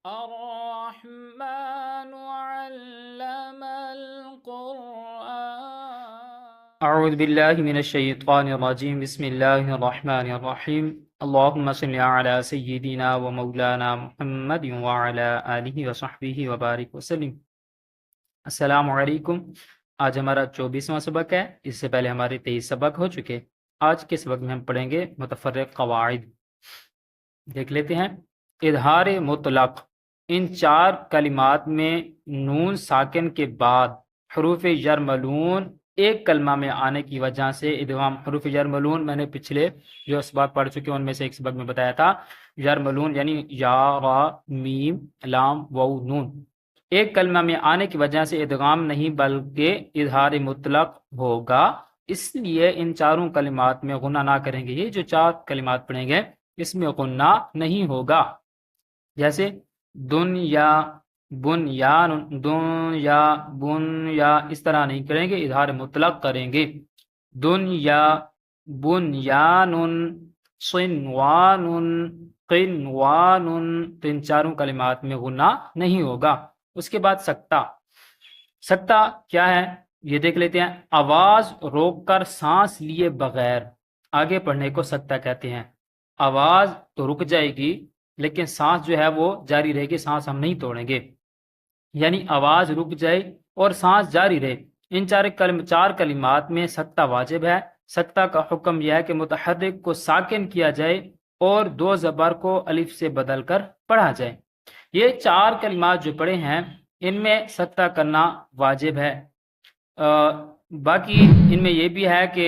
الرحمن علم القرآن اعوذ باللہ من الشیطان الرجیم بسم اللہ الرحمن الرحیم اللہم صل علی سیدنا و مولانا محمد وعلی آلہ وصحبہ وبارک وسلم۔ السلام علیکم۔ آج ہمارا 24واں سبق ہے، اس سے پہلے ہمارے 23 سبق ہو چکے۔ آج کے سبق میں ہم پڑھیں گے متفرق قواعد۔ دیکھ لیتے ہیں۔ اظہار مطلق، ان چار کلمات میں نون ساکن کے بعد حروف جر ملون ایک کلمہ میں آنے کی وجہ سے ادغام۔ حروف جر ملون میں نے پچھلے جو اسباق پڑھ چکے ان میں سے ایک سبق میں بتایا تھا، جر ملون یعنی یا، را، میم، لام، واو، نون، ایک کلمہ میں آنے کی وجہ سے ادغام نہیں بلکہ اظہار مطلق ہوگا، اس لیے ان چاروں کلمات میں غنہ نہ کریں گے۔ یہ جو چار کلمات پڑھیں گے اس میں غنہ نہیں ہوگا، جیسے دنیا، بنیان، دنیا، بنیا، اس طرح نہیں کریں گے، اظہار مطلق کریں گے۔ دنیا، بنیان، صنوان، قنوان، تو ان چاروں کلمات میں غنہ نہیں ہوگا۔ اس کے بعد سکتہ۔ سکتہ کیا ہے یہ دیکھ لیتے ہیں۔ آواز روک کر سانس لیے بغیر آگے پڑھنے کو سکتہ کہتے ہیں۔ آواز تو رک جائے گی لیکن سانس جو ہے وہ جاری رہے گی، سانس ہم نہیں توڑیں گے، یعنی آواز رک جائے اور سانس جاری رہے۔ ان چار کلمات میں سکتہ واجب ہے۔ سکتہ کا حکم یہ ہے کہ متحرک کو ساکن کیا جائے اور دو زبر کو الف سے بدل کر پڑھا جائے۔ یہ چار کلمات جو پڑھے ہیں ان میں سکتہ کرنا واجب ہے۔ باقی ان میں یہ بھی ہے کہ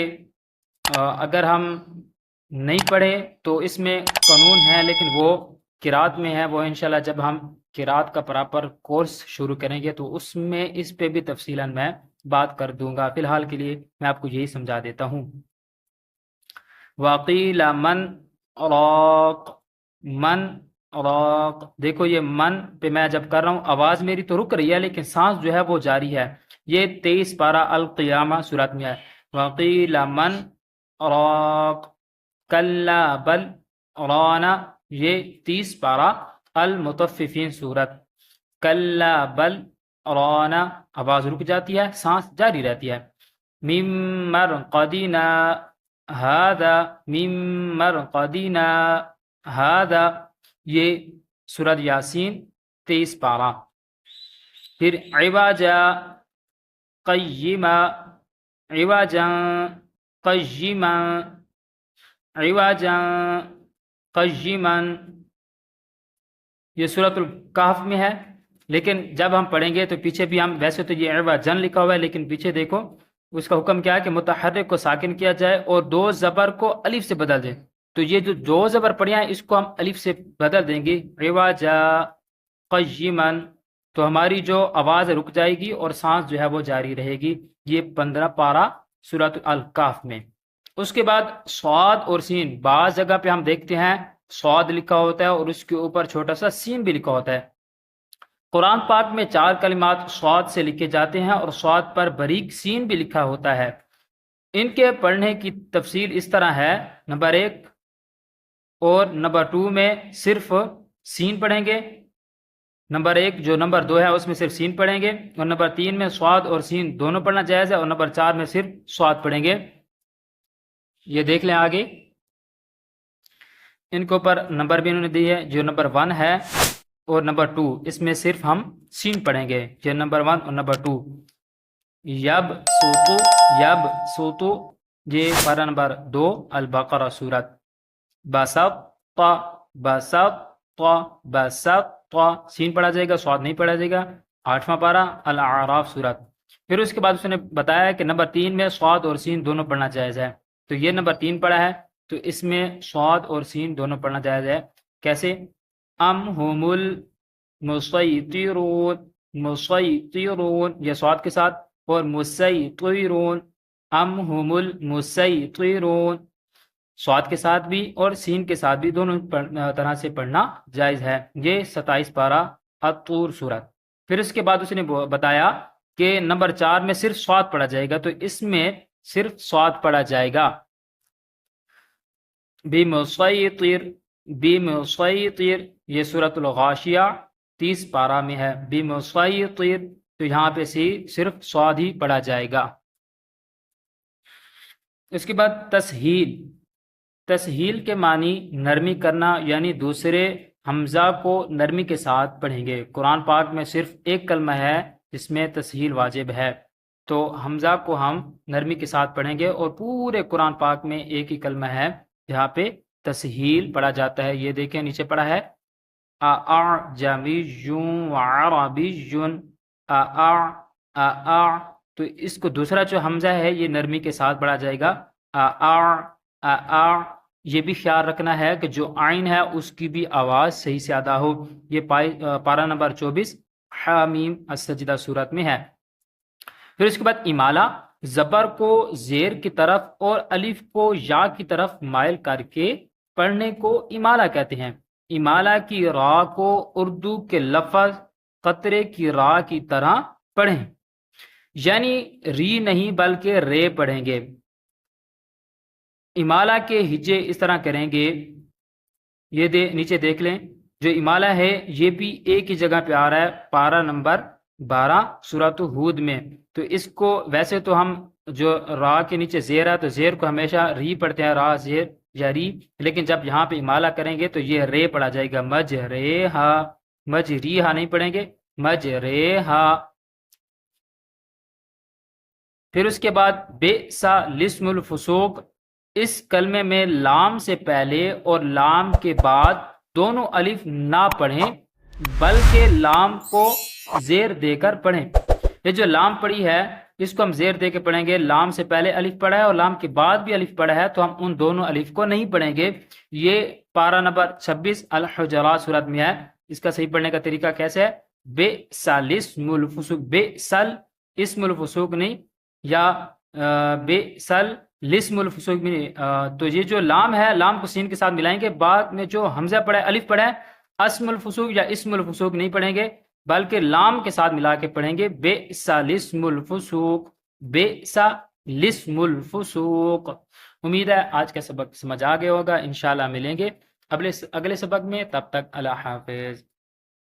اگر ہم نہیں پڑھے تو اس میں قانون ہے، لیکن وہ قرات میں ہے، وہ انشاءاللہ جب ہم قرات کا پراپر کورس شروع کریں گے تو اس میں اس پہ بھی تفصیلاً میں بات کر دوں گا۔ فی الحال کے لیے میں آپ کو یہی سمجھا دیتا ہوں۔ وقیل من راق، من راق، دیکھو یہ من پہ میں جب کر رہا ہوں آواز میری تو رک رہی ہے لیکن سانس جو ہے وہ جاری ہے۔ یہ 23 پارہ القیامہ سورت میں ہے۔ وقیل من راق، کلا بل رانا، یہ 30 پارہ المطففین سورت۔ کلا بل رانا، آواز رک جاتی ہے، سانس جاری رہتی ہے۔ مم مرقدنا ہذا، مم مرقدنا ہذا، یہ سورت یاسین 23 پارہ۔ پھر عوجا قیما، عوجا قیما، عوجا قیما، یہ سورۃ الکہف میں ہے، لیکن جب ہم پڑھیں گے تو پیچھے بھی ہم، ویسے تو یہ عوجا لکھا ہوا ہے لیکن پیچھے دیکھو اس کا حکم کیا ہے کہ متحرک کو ساکن کیا جائے اور دو زبر کو الف سے بدل دیں۔ تو یہ جو دو زبر پڑھے ہیں اس کو ہم الف سے بدل دیں گے، عوجا قیما، تو ہماری جو آواز رک جائے گی اور سانس جو ہے وہ جاری رہے گی۔ یہ 15 پارہ سورۃ الکہف میں۔ اس کے بعد صاد اور سین، بعض جگہ پہ ہم دیکھتے ہیں صاد لکھا ہوتا ہے اور اس کے اوپر چھوٹا سا سین بھی لکھا ہوتا ہے۔ قرآن پاک میں 4 کلمات صاد سے لکھے جاتے ہیں اور صاد پر باریک سین بھی لکھا ہوتا ہے۔ ان کے پڑھنے کی تفصیل اس طرح ہے، نمبر 1 اور نمبر 2 میں صرف سین پڑھیں گے، نمبر 1 جو نمبر 2 ہے اس میں صرف سین پڑھیں گے، اور نمبر 3 میں صاد اور سین دونوں پڑھنا جائز ہے، اور نمبر 4 میں صرف صاد پڑھیں گے۔ یہ دیکھ لیں آگے، ان کے اوپر نمبر بھی انہوں نے دی ہے، جو نمبر 1 ہے اور نمبر 2 اس میں صرف ہم سین پڑھیں گے، یہ نمبر 1 اور نمبر 2۔ یب سوتو، یب سوتو، یہ پارہ نمبر 2 البقرہ سورت۔ بسط، بسط، بسط، سین پڑھا جائے گا، صاد نہیں پڑھا جائے گا۔ 8واں پارہ الاعراف سورت۔ پھر اس کے بعد اس نے بتایا کہ نمبر 3 میں صاد اور سین دونوں پڑھنا جائز ہے، تو یہ نمبر 3 پڑھا ہے تو اس میں صاد اور سین دونوں پڑھنا جائز ہے۔ کیسے؟ ام هم المسیطرون، مسیطرون یہ صاد کے ساتھ، اور مسیطرون، ام هم المسیطرون صاد کے ساتھ بھی اور سین کے ساتھ بھی، دونوں طرح سے پڑھنا جائز ہے۔ یہ 27 پارہ الطور سورت۔ پھر اس کے بعد اس نے بتایا کہ نمبر 4 میں صرف صاد پڑھا جائے گا، تو اس میں صرف صاد پڑھا جائے گا۔ بمسیطر، بمسیطر، یہ سورۃ الغاشیہ 30 پارہ میں ہے، بمسیطر، تو یہاں پہ صرف صاد ہی پڑھا جائے گا۔ اس کے بعد تسہیل، تسہیل کے معنی نرمی کرنا، یعنی دوسرے حمزہ کو نرمی کے ساتھ پڑھیں گے۔ قرآن پاک میں صرف ایک کلمہ ہے جس میں تسہیل واجب ہے، تو حمزہ کو ہم نرمی کے ساتھ پڑھیں گے، اور پورے قرآن پاک میں ایک ہی کلمہ ہے جہاں پہ تسہیل پڑھا جاتا ہے۔ یہ دیکھیں نیچے پڑھا ہے اعجمی وعربی، تو اس کو دوسرا جو حمزہ ہے یہ نرمی کے ساتھ پڑھا جائے گا، یہ بھی خیال رکھنا ہے کہ جو عین ہے اس کی بھی آواز صحیح سے ادا ہو۔ یہ پارہ نمبر 24 حامیم السجدہ سورت میں ہے۔ پھر اس کے بعد امالہ، زبر کو زیر کی طرف اور الف کو یا کی طرف مائل کر کے پڑھنے کو امالہ کہتے ہیں۔ امالہ کی را کو اردو کے لفظ قطرے کی را کی طرح پڑھیں، یعنی ری نہیں بلکہ رے پڑھیں گے۔ امالہ کے ہجے اس طرح کریں گے، یہ نیچے دیکھ لیں، جو امالہ ہے یہ بھی ایک ہی جگہ پہ آ رہا ہے، پارہ نمبر 12 سورۃ ہود میں۔ تو اس کو ویسے تو ہم جو را کے نیچے زیر ہے تو زیر کو ہمیشہ ری پڑھتے ہیں، را زیر یا ری، لیکن جب یہاں پہ امالہ کریں گے تو یہ رے پڑھا جائے گا، مج رے ہا، مج ری ہا نہیں پڑھیں گے، مج رے ہا۔ پھر اس کے بعد بے سا لسم الفسوق، اس کلمے میں لام سے پہلے اور لام کے بعد دونوں الف نہ پڑھیں بلکہ لام کو زیر دے کر پڑھیں۔ یہ جو لام پڑھی ہے اس کو ہم زیر دے کے پڑھیں گے، لام سے پہلے الف پڑھا ہے اور لام کے بعد بھی الف پڑھا ہے تو ہم ان دونوں الف کو نہیں پڑھیں گے۔ یہ پارہ نمبر 26 الحجرات سورت میں ہے۔ اس کا صحیح پڑھنے کا طریقہ کیسے ہے؟ بے سل اسم الفسوق، بے سل اسم الفسوق نہیں، یا بے سل لسم الفسوق بھی نہیں۔ تو یہ جو لام ہے لام کو سین کے ساتھ ملائیں گے، بعد میں جو حمزہ پڑھا ہے الف پڑھا ہے، اسم الفسوق یا اسم الفسوق نہیں پڑھیں گے بلکہ لام کے ساتھ ملا کے پڑھیں گے، بے سا لسم الفسوق، بے سا لسم الفسوق۔ امید ہے آج کا سبق سمجھ آ گیا ہوگا، انشاءاللہ ملیں گے اگلے سبق میں، تب تک اللہ حافظ۔